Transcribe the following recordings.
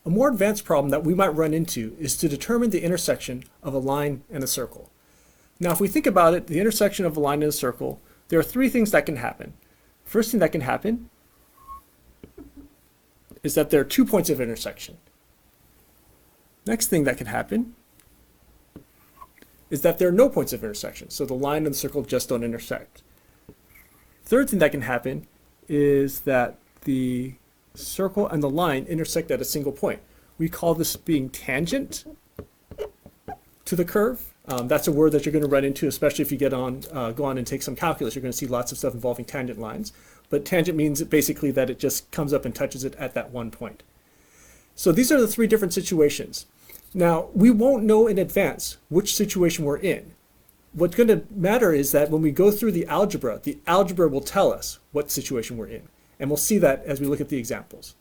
A more advanced problem that we might run into is to determine the intersection of a line and a circle. Now, if we think about it, the intersection of a line and a circle, there are three things that can happen. First thing that can happen is that there are 2 points of intersection. Next thing that can happen is that there are no points of intersection, so the line and the circle just don't intersect. Third thing that can happen is that the circle and the line intersect at a single point. We call this being tangent to the curve. That's a word that you're going to run into, especially if you go on and take some calculus. You're going to see lots of stuff involving tangent lines. But tangent means basically that it just comes up and touches it at that one point. So these are the three different situations. Now, we won't know in advance which situation we're in. What's going to matter is that when we go through the algebra will tell us what situation we're in. And we'll see that as we look at the examples.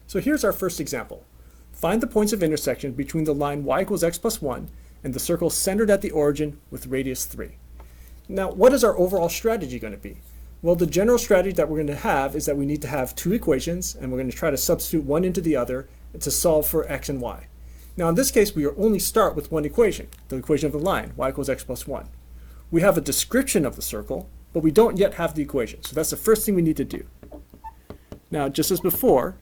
So here's our first example. Find the points of intersection between the line y equals x plus 1 and the circle centered at the origin with radius 3. Now, what is our overall strategy going to be? Well, the general strategy that we're going to have is that we need to have two equations, and we're going to try to substitute one into the other to solve for x and y. Now, in this case, we only start with one equation, the equation of the line, y equals x plus 1. We have a description of the circle, but we don't yet have the equation. So that's the first thing we need to do. Now, just as before,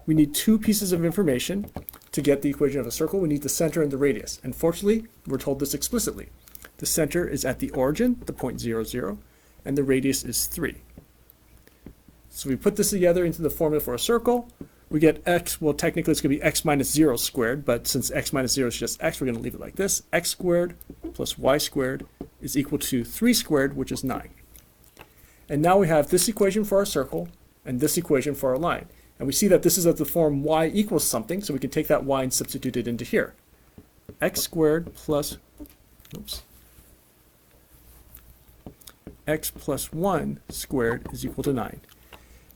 we need two pieces of information to get the equation of a circle. We need the center and the radius. Unfortunately, we're told this explicitly. The center is at the origin, the point 0, 0, and the radius is 3. So we put this together into the formula for a circle. We get x, well, technically it's going to be x minus 0 squared, but since x minus 0 is just x, we're going to leave it like this. X squared plus y squared is equal to 3 squared, which is 9. And now we have this equation for our circle and this equation for our line. And we see that this is of the form y equals something, so we can take that y and substitute it into here. X squared plus, x plus 1 squared is equal to 9.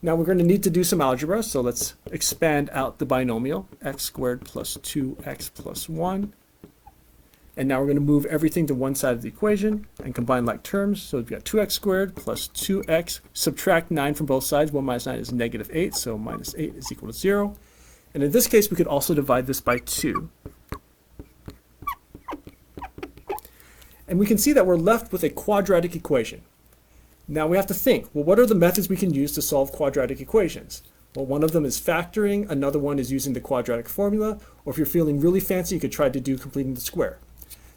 Now we're going to need to do some algebra, so let's expand out the binomial, x squared plus 2x plus 1. And now we're going to move everything to one side of the equation and combine like terms. So we've got 2x squared plus 2x, subtract 9 from both sides. 1 minus 9 is negative 8, so minus 8 is equal to 0. And in this case, we could also divide this by 2. And we can see that we're left with a quadratic equation. Now we have to think, well, what are the methods we can use to solve quadratic equations? Well, one of them is factoring, another one is using the quadratic formula, or if you're feeling really fancy, you could try to do completing the square.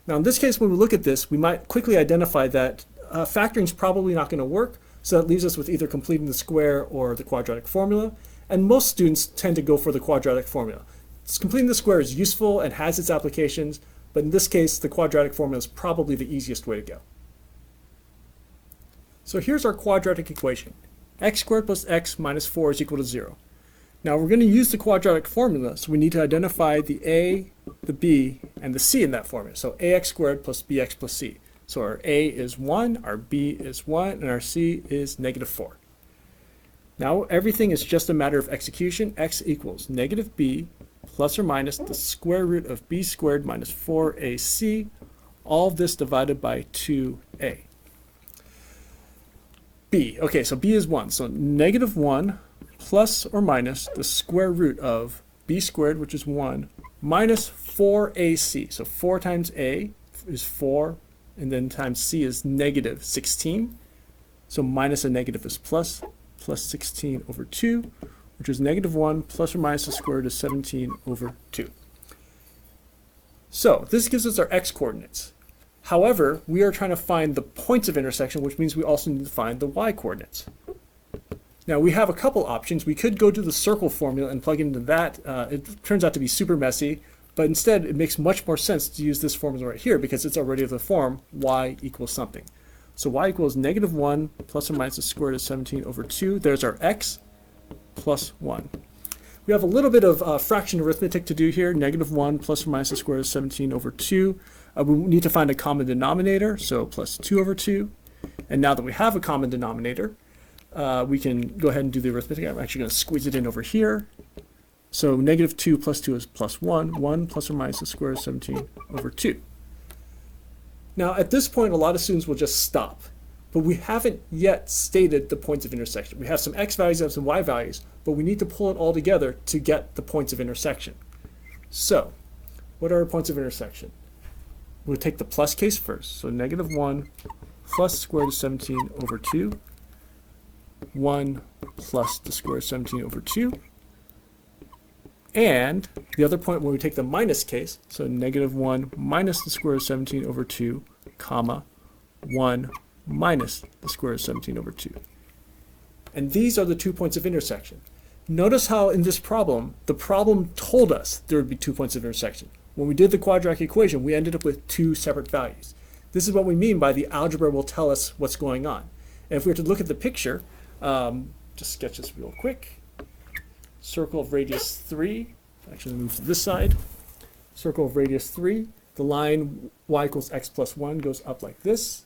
Now in this case, when we look at this, we might quickly identify that factoring is probably not going to work, so that leaves us with either completing the square or the quadratic formula, and most students tend to go for the quadratic formula. Completing the square is useful and has its applications, but in this case, the quadratic formula is probably the easiest way to go. So here's our quadratic equation. X squared plus x minus 4 is equal to 0. Now we're going to use the quadratic formula, so we need to identify the a, the b, and the c in that formula. So ax squared plus bx plus c. So our a is 1, our b is 1, and our c is negative 4. Now everything is just a matter of execution. X equals negative b plus or minus the square root of b squared minus 4ac. All of this divided by 2a. b, okay, so b is 1. So negative 1 plus or minus the square root of b squared, which is 1, minus 4ac. So 4 times a is 4, and then times c is negative 16. So minus a negative is plus 16 over 2, which is negative 1 plus or minus the square root of 17 over 2. So this gives us our x coordinates. However, we are trying to find the points of intersection, which means we also need to find the y coordinates. Now we have a couple options. We could go to the circle formula and plug into that. It turns out to be super messy, but instead it makes much more sense to use this formula right here because it's already of the form y equals something. So y equals negative 1 plus or minus the square root of 17 over 2. There's our x plus 1. We have a little bit of fraction arithmetic to do here. Negative 1 plus or minus the square root of 17 over 2. We need to find a common denominator, so plus 2 over 2. And now that we have a common denominator, we can go ahead and do the arithmetic. I'm actually going to squeeze it in over here. So negative 2 plus 2 is plus 1. 1 plus or minus the square root of 17 over 2. Now at this point, a lot of students will just stop. but we haven't yet stated the points of intersection. We have some x values and some y values, but we need to pull it all together to get the points of intersection. So, what are our points of intersection? We'll take the plus case first. So -1 plus the square root of 17 over 2, 1 plus the square root of 17 over 2, and the other point when we take the minus case, so -1 minus the square root of 17 over 2, comma, 1 minus the square root of 17 over 2. And these are the 2 points of intersection. Notice how in this problem, the problem told us there would be 2 points of intersection. When we did the quadratic equation, we ended up with 2 separate values. This is what we mean by the algebra will tell us what's going on. And if we were to look at the picture, just sketch this real quick. Circle of radius 3, actually move to this side. Circle of radius 3, the line y equals x plus 1 goes up like this.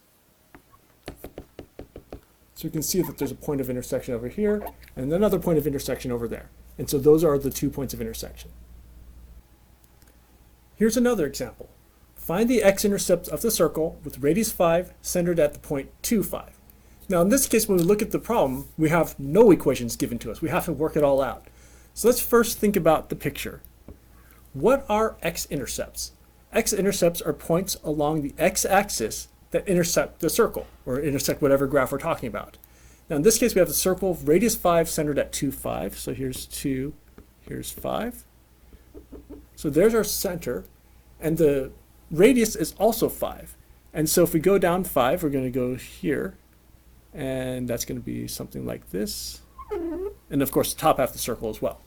So you can see that there's a point of intersection over here and another point of intersection over there. And so those are the 2 points of intersection. Here's another example. Find the x-intercept of the circle with radius 5 centered at the point 2, 5. Now in this case, when we look at the problem, we have no equations given to us. We have to work it all out. So let's first think about the picture. What are x-intercepts? X-intercepts are points along the x-axis that intersect the circle, or intersect whatever graph we're talking about. Now in this case, we have the circle of radius 5 centered at 2, 5. So here's 2, here's 5. So there's our center, and the radius is also 5. And so if we go down 5, we're going to go here, and that's going to be something like this. And of course, the top half of the circle as well.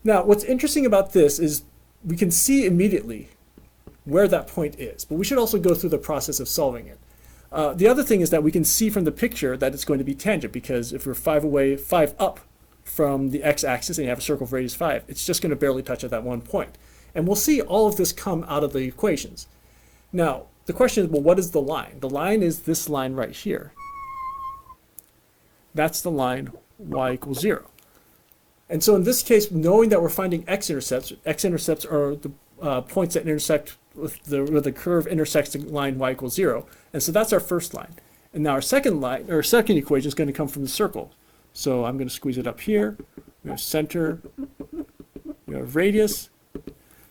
Now, what's interesting about this is we can see immediately where that point is, but we should also go through the process of solving it. The other thing is that we can see from the picture that it's going to be tangent, because if we're 5 away, 5 up from the x-axis and you have a circle of radius 5, it's just going to barely touch at that one point. And we'll see all of this come out of the equations. Now, the question is, well, what is the line? The line is this line right here. That's the line y equals 0. And so in this case, knowing that we're finding x-intercepts are the points that intersect with the curve intersects the line y equals 0. And so that's our first line. And now our second line, or second equation, is going to come from the circle. So I'm going to squeeze it up here. We have center, we have radius.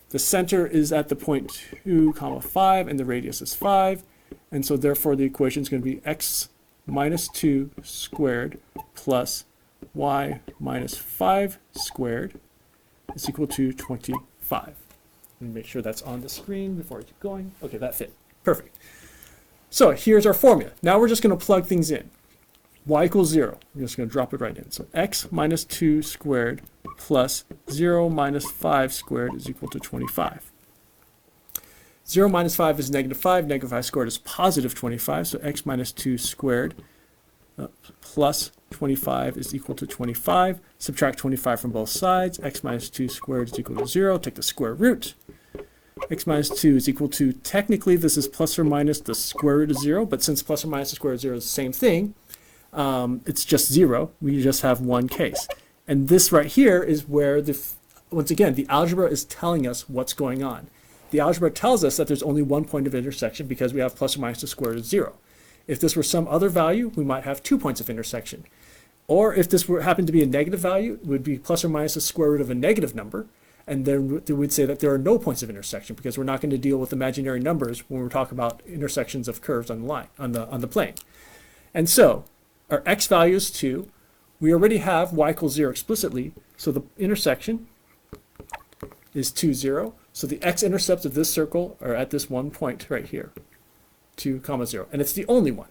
The center is at the point 2, 5, and the radius is 5. And so therefore the equation is going to be x minus 2 squared plus y minus 5 squared is equal to 25. Let me make sure that's on the screen before I keep going. Okay, that fit. Perfect. So here's our formula. Now we're just going to plug things in. Y equals 0. I'm just going to drop it right in. So x minus 2 squared plus 0 minus 5 squared is equal to 25. 0 minus 5 is -5. -5 squared is positive 25. So x minus 2 squared plus 25 is equal to 25. Subtract 25 from both sides. X minus 2 squared is equal to 0. Take the square root. X minus 2 is equal to, technically this is plus or minus the square root of 0, but since plus or minus the square root of 0 is the same thing, it's just 0. We just have one case. And this right here is where, once again, the algebra is telling us what's going on. The algebra tells us that there's only one point of intersection because we have plus or minus the square root of 0. If this were some other value, we might have 2 points of intersection. Or if this happened to be a negative value, it would be plus or minus the square root of a negative number. And then we'd say that there are no points of intersection because we're not going to deal with imaginary numbers when we're talking about intersections of curves on the line, on the plane. And so our x value is 2. We already have y equals 0 explicitly, so the intersection is 2, 0. So the x-intercepts of this circle are at this one point right here, 2, 0. And it's the only one.